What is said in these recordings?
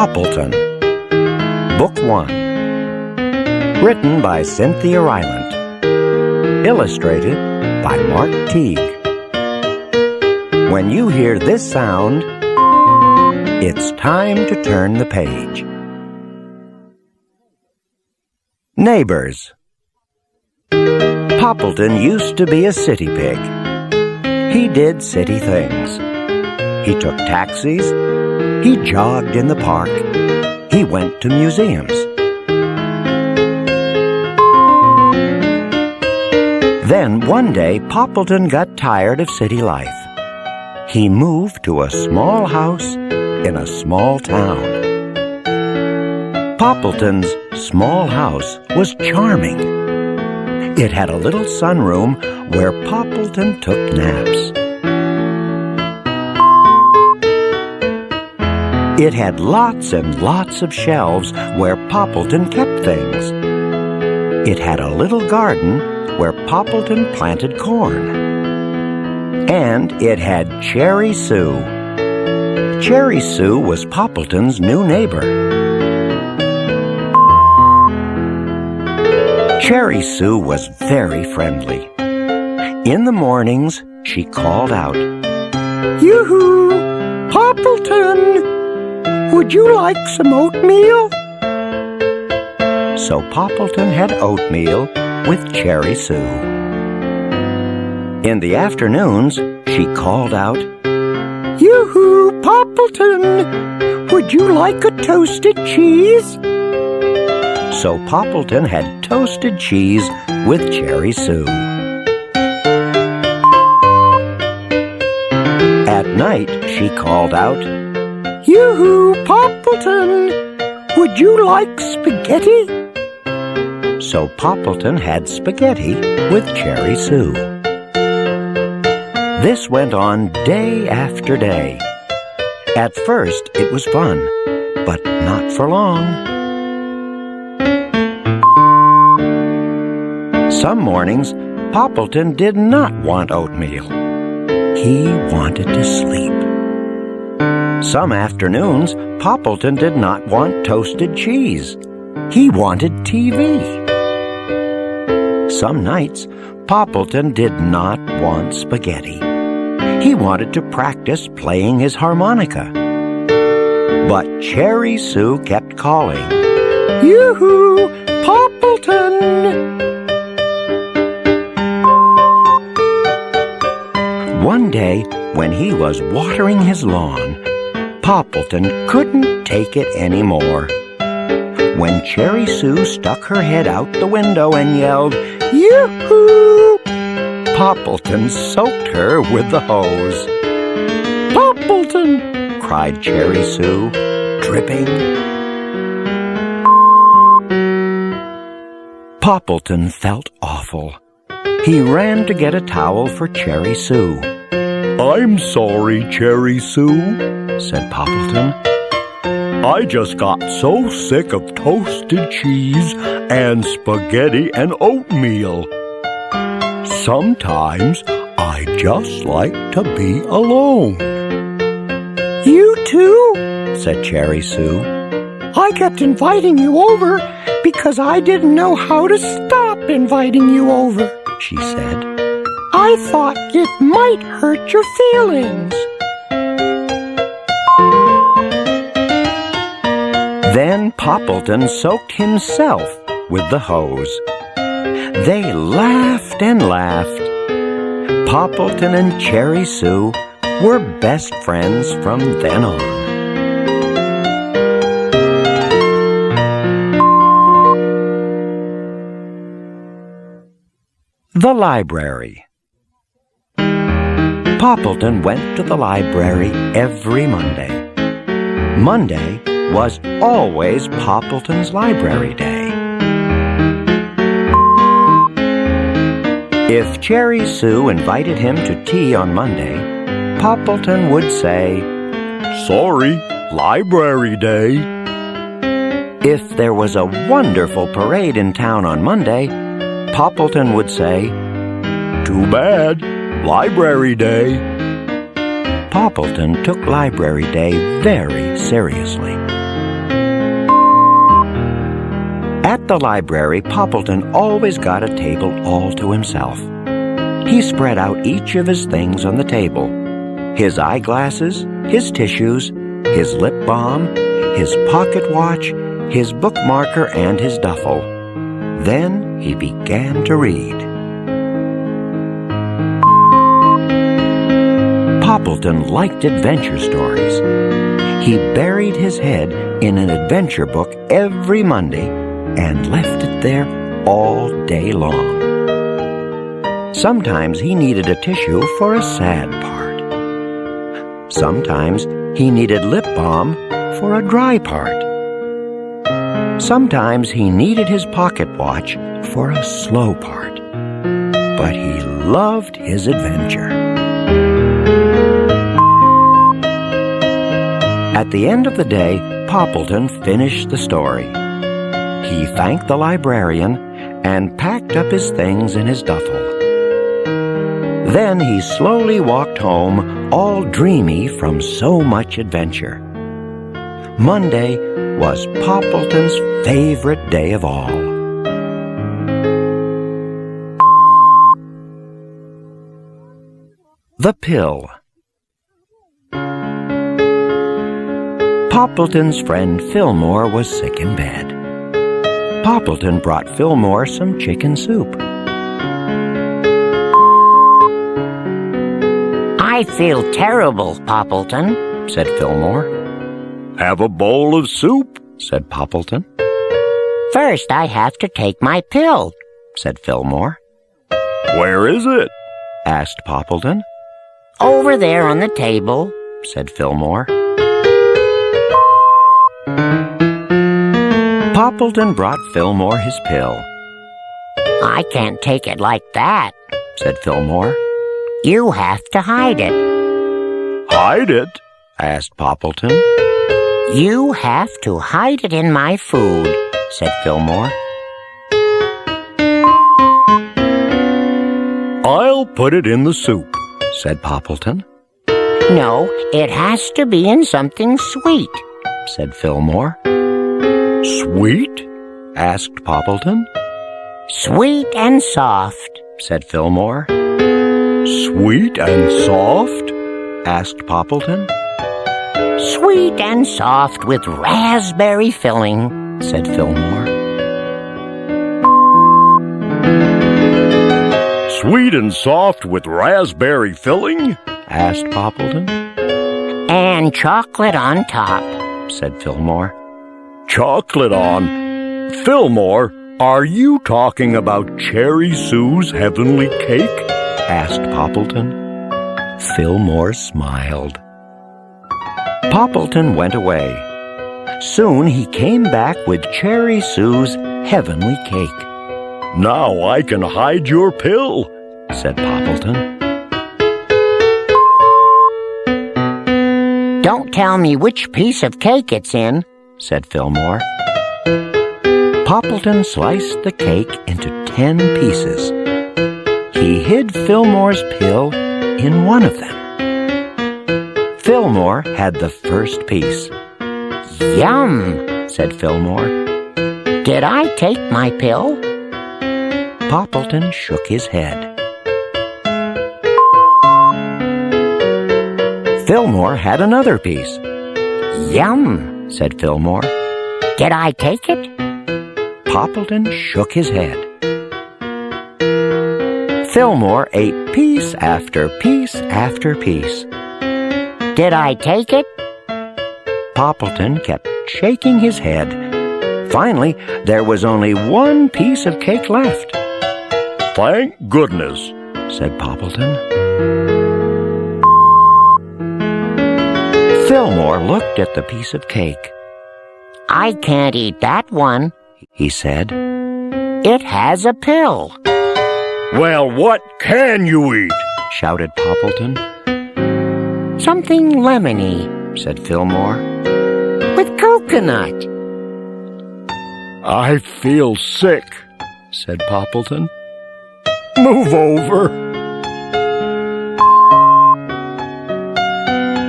Poppleton, Book 1. Written by Cynthia Ryland. Illustrated by Mark Teague. When you hear this sound, it's time to turn the page. Neighbors. Poppleton used to be a city pig. He did city things. He took taxis. He jogged in the park. He went to museums. Then one day, Poppleton got tired of city life. He moved to a small house in a small town. Poppleton's small house was charming. It had a little sunroom where Poppleton took naps. It had lots and lots of shelves where Poppleton kept things. It had a little garden where Poppleton planted corn. And it had Cherry Sue. Cherry Sue was Poppleton's new neighbor. Cherry Sue was very friendly. In the mornings, she called out, "Yoo-hoo, Poppleton! Would you like some oatmeal?" So Poppleton had oatmeal with Cherry Sue. In the afternoons, she called out, "Yoo-hoo, Poppleton! Would you like a toasted cheese?" So Poppleton had toasted cheese with Cherry Sue. At night, she called out, "Yoo-hoo, Poppleton! Would you like spaghetti?" So Poppleton had spaghetti with Cherry Sue. This went on day after day. At first, it was fun, but not for long. Some mornings, Poppleton did not want oatmeal. He wanted to sleep. Some afternoons, Poppleton did not want toasted cheese. He wanted TV. Some nights, Poppleton did not want spaghetti. He wanted to practice playing his harmonica. But Cherry Sue kept calling, "Yoo-hoo, Poppleton!" One day, when he was watering his lawn, Poppleton couldn't take it anymore. When Cherry Sue stuck her head out the window and yelled, "Yoo-hoo!" Poppleton soaked her with the hose. "Poppleton!" cried Cherry Sue, dripping. Poppleton felt awful. He ran to get a towel for Cherry Sue. "I'm sorry, Cherry Sue," said Poppleton. "I just got so sick of toasted cheese and spaghetti and oatmeal. Sometimes I just like to be alone." "You too?" said Cherry Sue. "I kept inviting you over because I didn't know how to stop inviting you over," she said. "I thought it might hurt your feelings." Then Poppleton soaked himself with the hose. They laughed and laughed. Poppleton and Cherry Sue were best friends from then on. The library. Poppleton went to the library every Monday. Monday was always Poppleton's library day. If Cherry Sue invited him to tea on Monday, Poppleton would say, "Sorry, library day." If there was a wonderful parade in town on Monday, Poppleton would say, "Too bad, library day." Poppleton took Library Day very seriously. the library, Poppleton always got a table all to himself. He spread out each of his things on the table: his eyeglasses, his tissues, his lip balm, his pocket watch, his bookmarker, and his duffel. Then he began to read. Poppleton liked adventure stories. He buried his head in an adventure book every Monday and left it there all day long. Sometimes he needed a tissue for a sad part. Sometimes he needed lip balm for a dry part. Sometimes he needed his pocket watch for a slow part. But he loved his adventure. At the end of the day, Poppleton finished the story. He thanked the librarian and packed up his things in his duffel. Then he slowly walked home, all dreamy from so much adventure. Monday was Poppleton's favorite day of all. The Pill. Poppleton's friend Fillmore was sick in bed. Poppleton brought Fillmore some chicken soup. I feel terrible, Poppleton, said Fillmore. Have a bowl of soup, said Poppleton. First, I have to take my pill, said Fillmore. Where is it? asked Poppleton. Over there on the table, said Fillmore. Poppleton brought Fillmore his pill. I can't take it like that, said Fillmore. You have to hide it. Hide it? asked Poppleton. You have to hide it in my food, said Fillmore. I'll put it in the soup, said Poppleton. No, it has to be in something sweet, said Fillmore. Sweet? asked Poppleton. Sweet and soft, said Fillmore. Sweet and soft? asked Poppleton. Sweet and soft with raspberry filling, said Fillmore. Sweet and soft with raspberry filling? asked Poppleton. And chocolate on top, said Fillmore. Chocolate on? Fillmore, are you talking about Cherry Sue's heavenly cake? asked Poppleton. Fillmore smiled. Poppleton went away. Soon he came back with Cherry Sue's heavenly cake. Now I can hide your pill, said Poppleton. Don't tell me which piece of cake it's in, said Fillmore. Poppleton sliced the cake into 10 pieces. He hid Fillmore's pill in one of them. Fillmore had the first piece. Yum, said Fillmore. Did I take my pill? Poppleton shook his head. Fillmore had another piece. Yum, said Fillmore. Did I take it? Poppleton shook his head. Fillmore ate piece after piece after piece. Did I take it? Poppleton kept shaking his head. Finally, there was only one piece of cake left. Thank goodness, said Poppleton. Fillmore looked at the piece of cake. I can't eat that one, he said. It has a pill. Well, what can you eat? Shouted Poppleton. Something lemony, said Fillmore. With coconut. I feel sick, said Poppleton. Move over.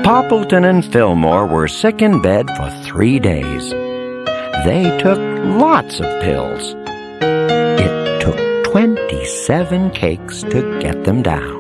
Poppleton and Fillmore were sick in bed for 3 days. They took lots of pills. It took 27 cakes to get them down.